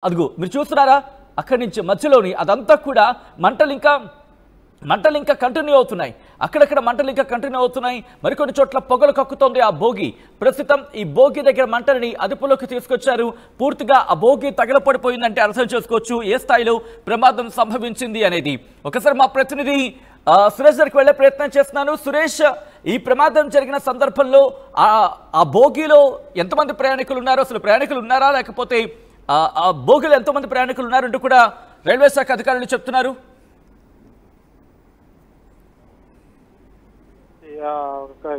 అదిగో మీరు చూస్తున్నారా అక్కడి నుంచి మధ్యలోని అదంతా కూడా మంటలు ఇంకా కంటిన్యూ అవుతున్నాయి. అక్కడక్కడ మంటలు ఇంకా కంటిన్యూ అవుతున్నాయి. మరికొన్ని చోట్ల పొగలు కక్కుతోంది ఆ భోగి. ప్రస్తుతం ఈ భోగి దగ్గర మంటలని అదుపులోకి తీసుకొచ్చారు. పూర్తిగా ఆ భోగి తగలపడిపోయిందంటే అర్థం చేసుకోవచ్చు ఏ స్థాయిలో ప్రమాదం సంభవించింది అనేది. ఒకసారి మా ప్రతినిధి సురేష్ దగ్గరికి వెళ్లే ప్రయత్నం చేస్తున్నాను. సురేష్, ఈ ప్రమాదం జరిగిన సందర్భంలో ఆ భోగిలో ఎంతమంది ప్రయాణికులు ఉన్నారు, అసలు ప్రయాణికులు ఉన్నారా, లేకపోతే ఆ భోగిలో ఎంతమంది ప్రయాణికులు ఉన్నారంటూ కూడా రైల్వే శాఖ అధికారులు చెప్తున్నారు.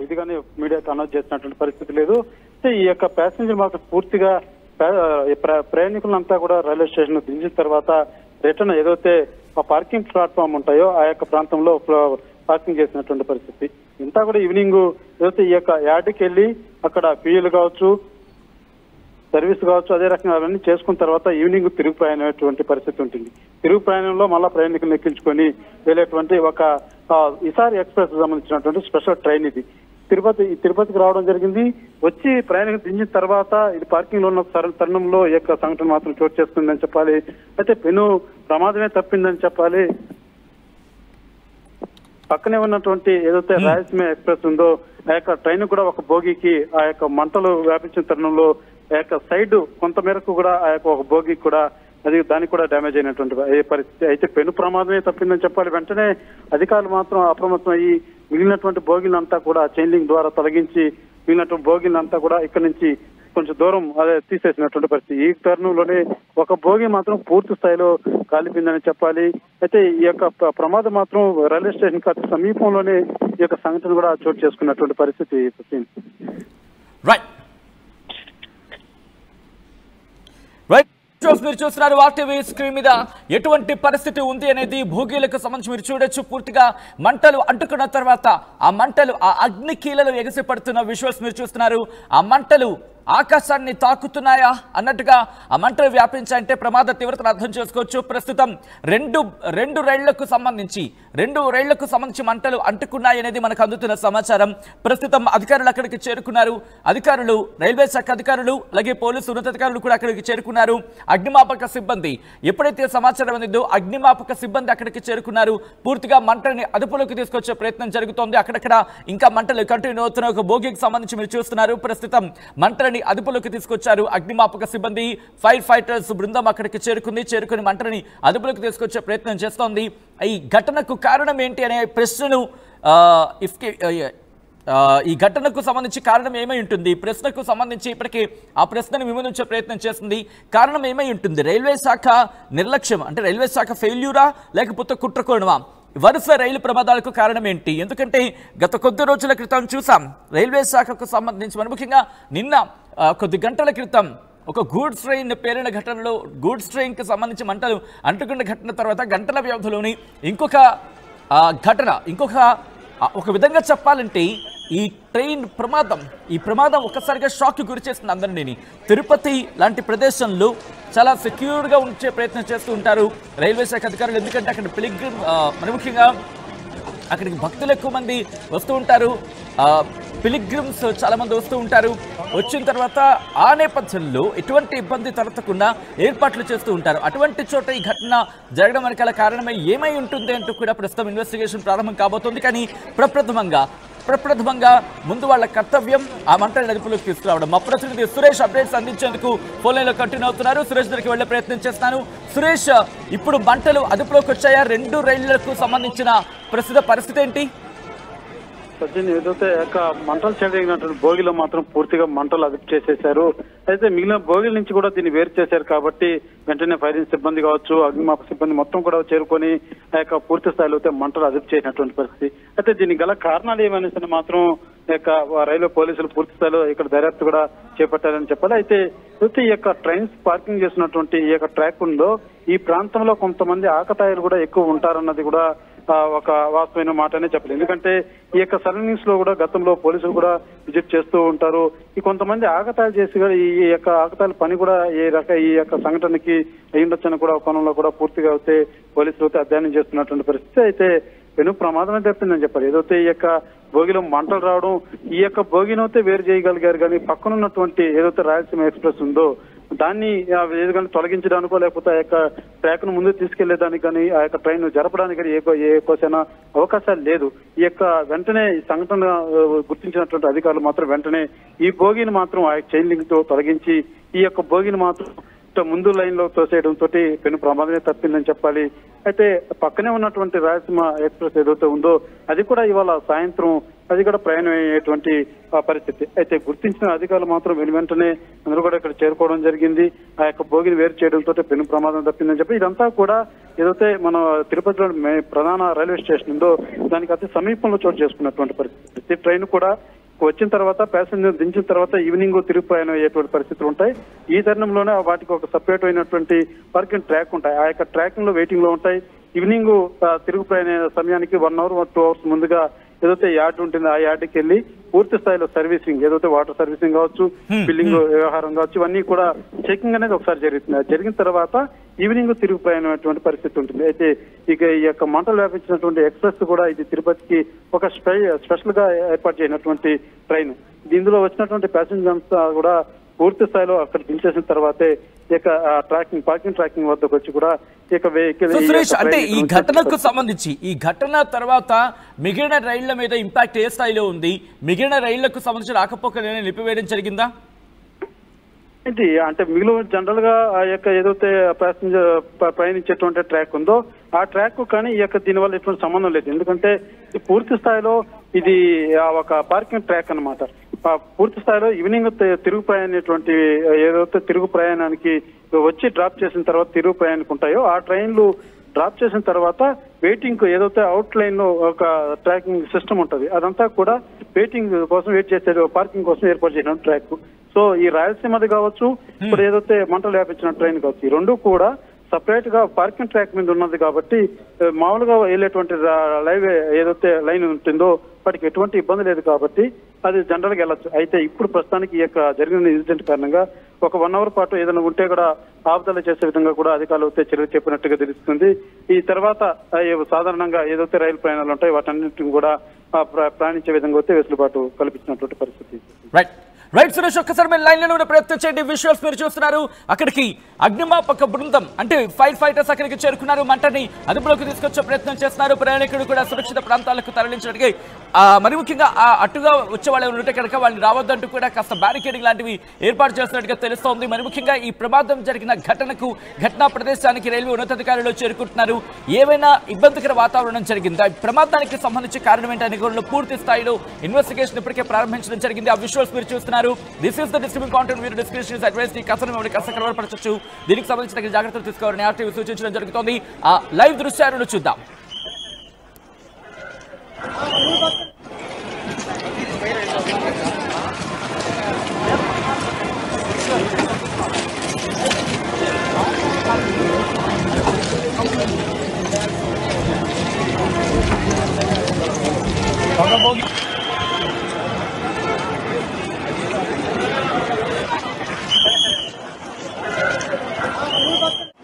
ఇదిగానే మీడియాకి అనౌన్స్ చేసినటువంటి పరిస్థితి లేదు. ఈ యొక్క ప్యాసింజర్ మాత్రం పూర్తిగా ప్రయాణికులంతా కూడా రైల్వే స్టేషన్ దించిన తర్వాత రిటర్న్ ఏదైతే ఆ పార్కింగ్ ప్లాట్ఫామ్ ఉంటాయో ఆ యొక్క ప్రాంతంలో పార్కింగ్ చేసినటువంటి పరిస్థితి. ఇంతా కూడా ఈవినింగ్ ఏదైతే ఈ యొక్క యార్డ్కి వెళ్ళి అక్కడ ఫ్యూయల్ కావచ్చు, సర్వీస్ కావచ్చు, అదే రకంగా అవన్నీ చేసుకున్న తర్వాత ఈవినింగ్ తిరుగు ప్రయాణమైనటువంటి పరిస్థితి ఉంటుంది. తిరుగు ప్రయాణంలో మళ్ళా ప్రయాణికులను ఎక్కించుకొని వెళ్ళేటువంటి ఒక ఇసారి ఎక్స్ప్రెస్ సంబంధించినటువంటి స్పెషల్ ట్రైన్ ఇది. తిరుపతికి రావడం జరిగింది. వచ్చి ప్రయాణికులు దించిన తర్వాత ఇది పార్కింగ్ లో ఉన్న తరుణంలో ఈ యొక్క సంఘటన మాత్రం చోటు చేసుకుందని చెప్పాలి. అయితే పెను ప్రమాదమే తప్పిందని చెప్పాలి. పక్కనే ఉన్నటువంటి ఏదైతే రాయలసీమ ఎక్స్ప్రెస్ ఉందో ఆ యొక్క ట్రైన్ కూడా ఒక బోగికి ఆ యొక్క మంటలు వ్యాపించిన తరుణంలో ఆ యొక్క సైడ్ కొంత మేరకు కూడా ఆ యొక్క ఒక బోగికి కూడా దానికి కూడా డ్యామేజ్ అయినటువంటి పరిస్థితి. అయితే పెను ప్రమాదమే తప్పిందని చెప్పాలి. వెంటనే అధికారులు మాత్రం అప్రమత్తం అయ్యి మిగిలినటువంటి బోగిలంతా కూడా చైన్ లింక్ ద్వారా తొలగించి మిగిలినటువంటి బోగిలంతా కూడా ఇక్కడ నుంచి కొంచెం దూరం తీసేసినటువంటి పరిస్థితి. ఈ తరుణంలోనే ఒక బోగి మాత్రం పూర్తి స్థాయిలో కాలిపోయిందని చెప్పాలి. అయితే ఈ యొక్క ప్రమాదం మాత్రం రైల్వే స్టేషన్ కి సమీపంలోనే ఈ యొక్క సంఘటన కూడా చోటు చేసుకున్నటువంటి పరిస్థితి. మీరు చూస్తున్నారు వార్టీవీ స్క్రీన్ మీద ఎటువంటి పరిస్థితి ఉంది అనేది భోగిలకు సంబంధించి మీరు చూడొచ్చు. పూర్తిగా మంటలు అంటుకున్న తర్వాత ఆ మంటలు ఆ అగ్ని కీలలు ఎగసి పడుతున్న విజువల్స్ మీరు చూస్తున్నారు. ఆ మంటలు ఆకాశాన్ని తాకుతున్నాయా అన్నట్టుగా ఆ మంటలు వ్యాపించాయంటే ప్రమాద తీవ్రతను అర్థం చేసుకోవచ్చు. ప్రస్తుతం రెండు రైళ్లకు సంబంధించి మంటలు అంటుకున్నాయనేది మనకు అందుతున్న సమాచారం. ప్రస్తుతం అధికారులు అక్కడికి చేరుకున్నారు. అధికారులు, రైల్వే శాఖ అధికారులు, అలాగే పోలీసు ఉన్నతాధికారులు కూడా అక్కడికి చేరుకున్నారు. అగ్నిమాపక సిబ్బంది ఎప్పుడైతే సమాచారం అందిందో అగ్నిమాపక సిబ్బంది అక్కడికి చేరుకున్నారు. పూర్తిగా మంటల్ని అదుపులోకి తీసుకొచ్చే ప్రయత్నం జరుగుతోంది. అక్కడక్కడ ఇంకా మంటలు కంటిన్యూ అవుతున్న ఒక భోగికి సంబంధించి మీరు చూస్తున్నారు. ప్రస్తుతం మంటలని అదుపులోకి తీసుకొచ్చారు అగ్నిమాపక సిబ్బంది. ఫైర్ ఫైటర్స్ బృందం అక్కడికి చేరుకుని మంటలని అదుపులోకి తీసుకొచ్చే ప్రయత్నం చేస్తోంది. ఈ ఘటనకు కారణం ఏంటి అనే ప్రశ్నను ఈ ఘటనకు సంబంధించి కారణం ఏమై ఉంటుంది, ప్రశ్నకు సంబంధించి ఇప్పటికీ ఆ ప్రశ్నను విమర్శించే ప్రయత్నం చేస్తుంది. కారణం ఏమై ఉంటుంది? రైల్వే శాఖ నిర్లక్ష్యం, అంటే రైల్వే శాఖ ఫెయిల్యూరా, లేకపోతే కుట్రకోణమా? వరుస రైలు ప్రమాదాలకు కారణం ఏంటి? ఎందుకంటే గత కొద్ది రోజుల క్రితం చూసాం రైల్వే శాఖకు సంబంధించి ముఖ్యంగా నిన్న కొద్ది గంటల క్రితం ఒక గూడ్స్ ట్రైన్ పేలిన ఘటనలో గూడ్స్ ట్రైన్కి సంబంధించి మంటలు అంటుకున్న ఘటన తర్వాత గంటల వ్యవధిలోని ఇంకొక ఒక విధంగా చెప్పాలంటే ఈ ప్రమాదం ఒక్కసారిగా షాక్కి గురి చేస్తుంది అందరినీ. తిరుపతి లాంటి ప్రదేశంలో చాలా సెక్యూర్గా ఉంచే ప్రయత్నం చేస్తూ ఉంటారు రైల్వే శాఖ అధికారులు. ఎందుకంటే అక్కడ పిలిగ్రిమ్ ముఖ్యంగా అక్కడికి భక్తులు ఎక్కువ మంది వస్తూ ఉంటారు, పిలిగ్రిమ్స్ చాలా మంది వస్తూ ఉంటారు. వచ్చిన తర్వాత ఆ నేపథ్యంలో ఎటువంటి ఇబ్బంది తలెత్తకుండా ఏర్పాట్లు చేస్తూ ఉంటారు. అటువంటి చోట ఈ ఘటన జరగడం వెనకాల కారణమై ఏమై ఉంటుంది అంటూ కూడా ప్రస్తుతం ఇన్వెస్టిగేషన్ ప్రారంభం కాబోతోంది. కానీ ప్రప్రథమంగా ముందు వాళ్ళ కర్తవ్యం ఆ మంటల అదుపులోకి తీసుకురావడం. మా ప్రతినిధి సురేష్ అప్డేట్స్ అందించేందుకు ఫోన్ లైన్లో కంటిన్యూ అవుతున్నారు. సురేష్ దగ్గరికి వెళ్లే ప్రయత్నం చేస్తున్నాను. సురేష్, ఇప్పుడు మంటలు అదుపులోకి వచ్చాయా? రెండు రైళ్లకు సంబంధించిన ప్రస్తుత పరిస్థితి ఏంటి? ఏదైతే మంటలు చెలరేగినటువంటి భోగిలో మాత్రం పూర్తిగా మంటలు అదుపు చేసేశారు. అయితే మిగిలిన భోగిల నుంచి కూడా దీన్ని వేరు చేశారు కాబట్టి వెంటనే ఫైరింగ్ సిబ్బంది కావచ్చు, అగ్నిమాపక సిబ్బంది మొత్తం కూడా చేరుకొని ఆ యొక్క పూర్తి స్థాయిలో అయితే మంటలు అదుపు చేసినటువంటి పరిస్థితి. అయితే దీనికి గల కారణాలు ఏమనేసి మాత్రం రైల్వే పోలీసులు పూర్తి స్థాయిలో ఇక్కడ దర్యాప్తు కూడా చేపట్టారని చెప్పాలి. అయితే ఈ యొక్క ట్రైన్స్ పార్కింగ్ చేసినటువంటి ఈ యొక్క ట్రాక్ ఉందో ఈ ప్రాంతంలో కొంతమంది ఆకతాయిలు కూడా ఎక్కువ ఉంటారన్నది కూడా ఒక వాస్తవమైన మాటనే చెప్పలేదు. ఎందుకంటే ఈ యొక్క సరౌండింగ్స్ లో కూడా గతంలో పోలీసులు కూడా విజిట్ చేస్తూ ఉంటారు. ఈ కొంతమంది ఆకతాయిలు చేసి ఈ యొక్క ఆకతాయిల పని కూడా ఈ యొక్క సంఘటనకి అయ్యుండొచ్చని కూడా కోణంలో కూడా పూర్తిగా అయితే పోలీసులు అయితే అధ్యయనం చేస్తున్నటువంటి పరిస్థితి. అయితే పెను ప్రమాదమే తప్పిందని చెప్పారు. ఏదైతే ఈ యొక్క భోగిలో మంటలు రావడం, ఈ యొక్క భోగినైతే వేరు చేయగలిగారు. కానీ పక్కనున్నటువంటి ఏదైతే రాయలసీమ ఎక్స్ప్రెస్ ఉందో దాన్ని ఏదైనా తొలగించడానికో లేకపోతే ఆ యొక్క ట్రాక్ ను ముందు తీసుకెళ్లేదానికి కానీ ఆ యొక్క ట్రైన్ జరపడానికి కానీ ఏ కోసైనా అవకాశాలు లేదు. ఈ యొక్క వెంటనే ఈ సంఘటన గుర్తించినటువంటి అధికారులు మాత్రం వెంటనే ఈ బోగిని మాత్రం ఆ చైన్ లింక్ తో తొలగించి ఈ యొక్క బోగిని మాత్రం ముందు లైన్ లో తోసేయడం తోటి పెను ప్రమాదమే తప్పిందని చెప్పాలి. అయితే పక్కనే ఉన్నటువంటి రాయలసీమ ఎక్స్ప్రెస్ ఏదైతే ఉందో అది కూడా ఇవాళ సాయంత్రం అది కూడా ప్రయాణం అయ్యేటువంటి పరిస్థితి. అయితే గుర్తించిన అధికారులు మాత్రం వెంటనే అందరూ కూడా ఇక్కడ చేరుకోవడం జరిగింది. ఆ యొక్క బోగిని వేరు చేయడంతో పెను ప్రమాదం తప్పిందని చెప్పి ఇదంతా కూడా ఏదైతే మన తిరుపతిలోని ప్రధాన రైల్వే స్టేషన్ ఉందో దానికి అతి సమీపంలో చోటు చేసుకున్నటువంటి పరిస్థితి. ట్రైన్ కూడా వచ్చిన తర్వాత ప్యాసింజర్ దించిన తర్వాత ఈవినింగ్ తిరుగు ప్రయాణం అయ్యేటువంటి పరిస్థితులు ఉంటాయి. ఈ తరుణంలోనే వాటికి ఒక సపరేట్ అయినటువంటి పార్కింగ్ ట్రాక్ ఉంటాయి. ఆ యొక్క ట్రాక్ లో వెయిటింగ్ లో ఉంటాయి. ఈవినింగ్ తిరుగు ప్రయాణ సమయానికి 1 hour 2 hours ముందుగా ఏదైతే యార్డ్ ఉంటుందో ఆ యార్డ్కి వెళ్ళి పూర్తి స్థాయిలో సర్వీసింగ్ ఏదైతే వాటర్ సర్వీసింగ్ కావచ్చు, బిల్లింగ్ వ్యవహారం కావచ్చు, ఇవన్నీ కూడా చెకింగ్ అనేది ఒకసారి జరుగుతుంది. జరిగిన తర్వాత ఈవినింగ్ తిరుగు ప్రయాణం అటువంటి పరిస్థితి ఉంటుంది. అయితే ఇక ఈ యొక్క మంటలు వ్యాపించినటువంటి ఎక్స్ప్రెస్ కూడా ఇది తిరుపతికి ఒక స్పెషల్ గా ఏర్పాటు చేయనటువంటి ట్రైన్. ఇందులో వచ్చినటువంటి ప్యాసింజర్స్ కూడా పూర్తి స్థాయిలో అక్కడ దించేసిన తర్వాతే ఇక పార్కింగ్ ట్రాకింగ్ వద్దకు వచ్చి కూడా ఇక వెహికల్. సురేష్, అంటే ఈ ఘటనకు సంబంధించి ఈ ఘటన తర్వాత మిగిలిన రైళ్ల మీద ఇంపాక్ట్ ఏ స్థాయిలో ఉంది? మిగిలిన రైళ్లకు సంబంధించిన రాకపోకలు నిలిపివేయడం జరిగిందా? ఇది అంటే మిగిలిన జనరల్ గా ఆ యొక్క ఏదైతే ప్యాసింజర్ ప్రయాణించేటువంటి ట్రాక్ ఉందో ఆ ట్రాక్ కానీ ఈ యొక్క దీనివల్ల ఎటువంటి సంబంధం లేదు. ఎందుకంటే పూర్తి స్థాయిలో ఇది ఒక పార్కింగ్ ట్రాక్ అన్నమాట. పూర్తి స్థాయిలో ఈవినింగ్ తిరుగు ప్రయాణటువంటి ఏదైతే తిరుగు ప్రయాణానికి వచ్చి డ్రాప్ చేసిన తర్వాత తిరుగు ప్రయాణానికి ఉంటాయో ఆ ట్రైన్లు డ్రాప్ చేసిన తర్వాత వెయిటింగ్ ఏదైతే అవుట్ లైన్ లో ఒక ట్రాకింగ్ సిస్టమ్ ఉంటుంది అదంతా కూడా వెయిటింగ్ కోసం వెయిట్ చేసే పార్కింగ్ కోసం ఏర్పాటు చేసిన ట్రాక్. సో ఈ రాయలసీమది కావచ్చు, ఇప్పుడు ఏదైతే మంటలు వ్యాపించిన ట్రైన్ కావచ్చు, ఈ రెండు కూడా సపరేట్ గా పార్కింగ్ ట్రాక్ మీద ఉన్నది కాబట్టి మామూలుగా వెళ్ళేటువంటి ఏదైతే లైన్ ఉంటుందో వాటికి ఎటువంటి ఇబ్బంది లేదు కాబట్టి అది జనరల్ గా వెళ్ళొచ్చు. అయితే ఇప్పుడు ప్రస్తుతానికి ఈ యొక్క జరిగిన ఇన్సిడెంట్ కారణంగా ఒక 1 hour పాటు ఏదైనా ఉంటే కూడా ఆపుదల చేసే విధంగా కూడా అధికారులు అయితే చర్యలు చెప్పినట్టుగా తెలుస్తుంది. ఈ తర్వాత సాధారణంగా ఏదైతే రైలు ప్రయాణాలు ఉంటాయి వాటన్నిటిని కూడా ప్రయాణించే విధంగా అయితే వెసులుబాటు కల్పించినటువంటి పరిస్థితి. రైట్ సురేష్, ఒక్కసారి మీరు లైన్ లో ప్రయత్నం చేయండి. విజువల్స్ మీరు చూస్తున్నారు. అక్కడికి అగ్నిమాపక బృందం అంటే ఫైర్ ఫైటర్స్ అక్కడికి చేరుకున్నారు. మంటని అదుపులోకి తీసుకొచ్చే ప్రయత్నం చేస్తున్నారు. ప్రయాణికుడు కూడా సురక్షిత ప్రాంతాలకు తరలించడానికి మరి ముఖ్యంగా అటుగా వచ్చే వాళ్ళు ఉంటే కనుక వాళ్ళని రావద్దంటూ కూడా కాస్త బ్యారికేడింగ్ లాంటివి ఏర్పాటు చేస్తున్నట్టుగా తెలుస్తోంది. మరి ముఖ్యంగా ఈ ప్రమాదం జరిగిన ఘటనా ప్రదేశానికి రైల్వే ఉన్నతాధికారులు చేరుకుంటున్నారు. ఏవైనా ఇబ్బందికర వాతావరణం జరిగిందా? ప్రమాదానికి సంబంధించి కారణం ఏంటనే కూడా పూర్తి స్థాయిలో ఇన్వెస్టిగేషన్ ఇప్పటికే ప్రారంభించడం జరిగింది. ఆ విజువల్స్ మీరు చూస్తున్నారు. This is the distribute content. మీరు డిస్క్రిప్షన్ అడ్వైస్ ఈ కథను మేము కాస్త కలవరపరచవచ్చు. దీనికి సంబంధించిన జాగ్రత్తలు తీసుకోవాలని ఆర్టీవీ సూచించడం జరుగుతోంది. ఆ లైవ్ దృశ్యాలను చూద్దాం.